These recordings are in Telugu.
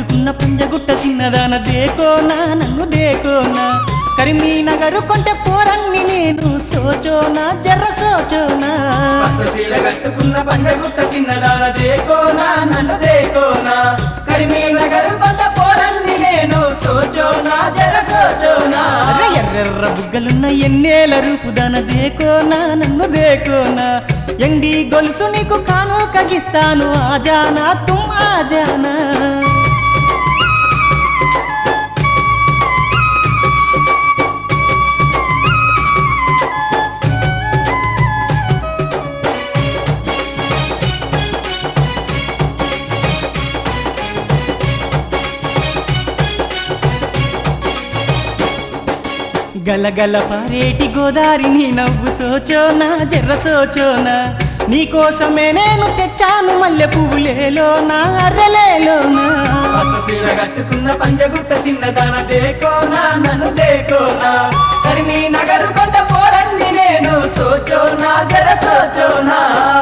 కట్టుకున్న పంజగుట్ట చిన్నదాన దేకోనా నన్ను దేకోనా కరీంనగర్ కొంటె పోరన్ని నేను సోచోనా జర్ర సోచోనా పచ్చసీర కట్టుకున్న పంజగుట్ట చిన్నదాన దేకోనా నన్ను దేకోనా కరీంనగర్ కొంటె పోరన్ని నేను సోచోనా జర్ర సోచోనా ఎర్రెర్ర బుగ్గలున్న ఎన్నేల రూపుదాన దేకోనా నన్ను దేకోనా ఎండి గొలుసు నీకు కాను కగిస్తాను ఆజానా తుమ్ ఆజానా గలగల పారేటి గోదారి నీ నవ్వు సోచోనా జర్ర సోచోనా నీకోసమే నేను తెచ్చాను మల్లె పువ్వులేలోనా అర్రలేలోనా పచ్చసీర కట్టుకున్న పంజగుట్ట చిన్నదాన దేకోనా నన్ను దేకోనా కరీంనగర్ కొంటె పోరన్ని నేను సోచోనా జర సోచోనా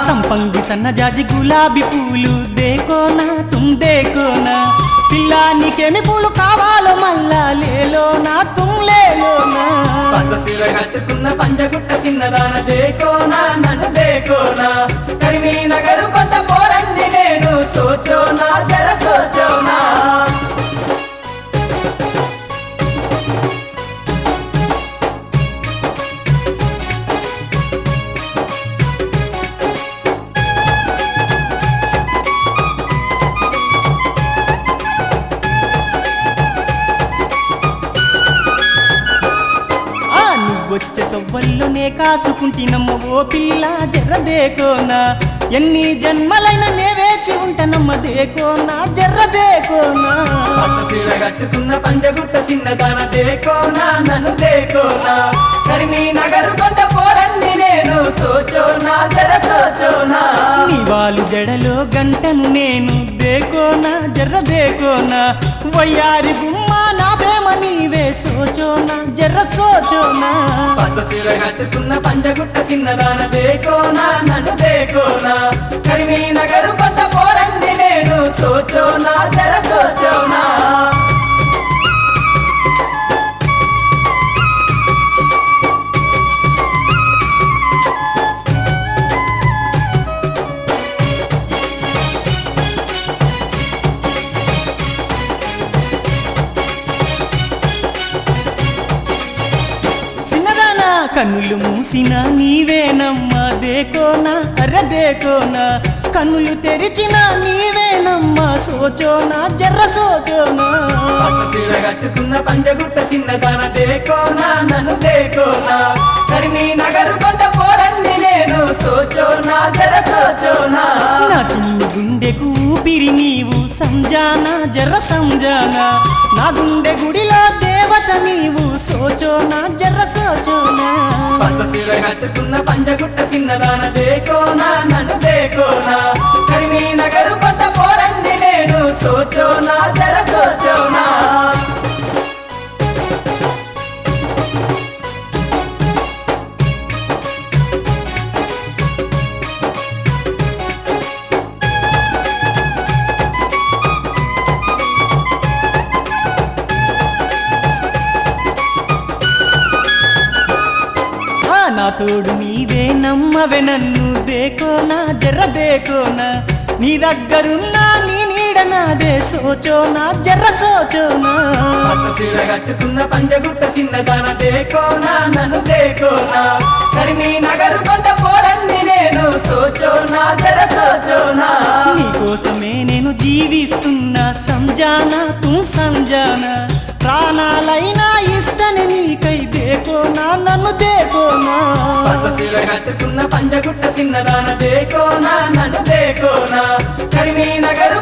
సంపంగి సన్నజాజి గులాబీ పూలు దేకోనా తుమ్ దేకోనా పిల్లా నీకేమి పూలు కావాలో మల్లా లేలోనా తుమ్ లేలోనా పచ్చసీర కట్టుకున్న పంజగుట్ట చిన్నదాన దేకోనా నన్ను దేకోనా కరీంనగర్ కొంటె పోరన్ని నేను సోచోనా జర సోచోనా వచ్చే తవ్వల్లోనే కాసుకుంటినమ్మ ఓ పిల్ల జర్ర దేకోనా ఎన్ని జన్మలైనా నే వేచి ఉంటానమ్మ దేకోనా జర్ర దేకోనా పచ్చసీర కట్టుకున్న పంజగుట్ట చిన్నదాన దేకోనా నన్ను దేకోనా కరీంనగర్ కొంటె పోరన్ని నేను సోచోనా జర సోచోనా నీ వాలు జడలో గంటను నేను దేకోనా జర్ర దేకోనా వయ్యారి గుమ్మ నా ప్రేమ నీవే సోచోనా జర్ర సోచోనా పచ్చసీర కట్టుకున్న పంజగుట్ట చిన్నదాన దేకోనా నన్ను దేకోనా కరీంనగర్ కొంటె పోరన్ని నేను సోచోనా జర సోచోనా కన్నులు మూసిన నీవేనమ్మా దేకోనా అర్ర దేకోనా కన్నులు తెరిచిన నీవేనమ్మా సోచోనా జర్ర సోచోనా పచ్చసీర కట్టుకున్న పంజగుట్ట చిన్నదాన దేకోనా నన్ను దేకోనా కరీంనగర్ కొంటె పోరన్ని నేను సోచోనా జర సోచోనా నా చిన్ని గుండెకు ఊపిరి నీవు సంజానా జర్ర సంజానా నా గుండె గుడిలో దేవత నీవు సోచోనా జర్ర సోచోనా పచ్చసీర కట్టుకున్న పంజగుట్ట చిన్నదాన దేకోనా నన్ను దేకోనా కరీంనగర్ కొంటె పోరన్ని నేను సోచోనా జర సోచోనా నా తోడు నీవే నమ్మవే నన్ను దేకోనా జర్ర దేకోనా నీ దగ్గరున్నా నీ నీడ నాదే సోచోనా జర్ర సోచోనా పచ్చసీర కట్టుకున్న పంజగుట్ట చిన్నదాన దేకోనా నన్ను దేకోనా కరీంనగర్ కొంటె పోరన్ని నేను సోచోనా జర సోచోనా నీకోసమే నేను జీవిస్తున్నా సంజానా తుమ్ సంజానా ప్రాణాలైనా ఇస్తని నీకై దేకోనా నన్ను దేకోనా పచ్చసీర కట్టుకున్న పంజగుట్ట చిన్నదాన దేకోనా నన్ను దేకోనా కరీంనగర్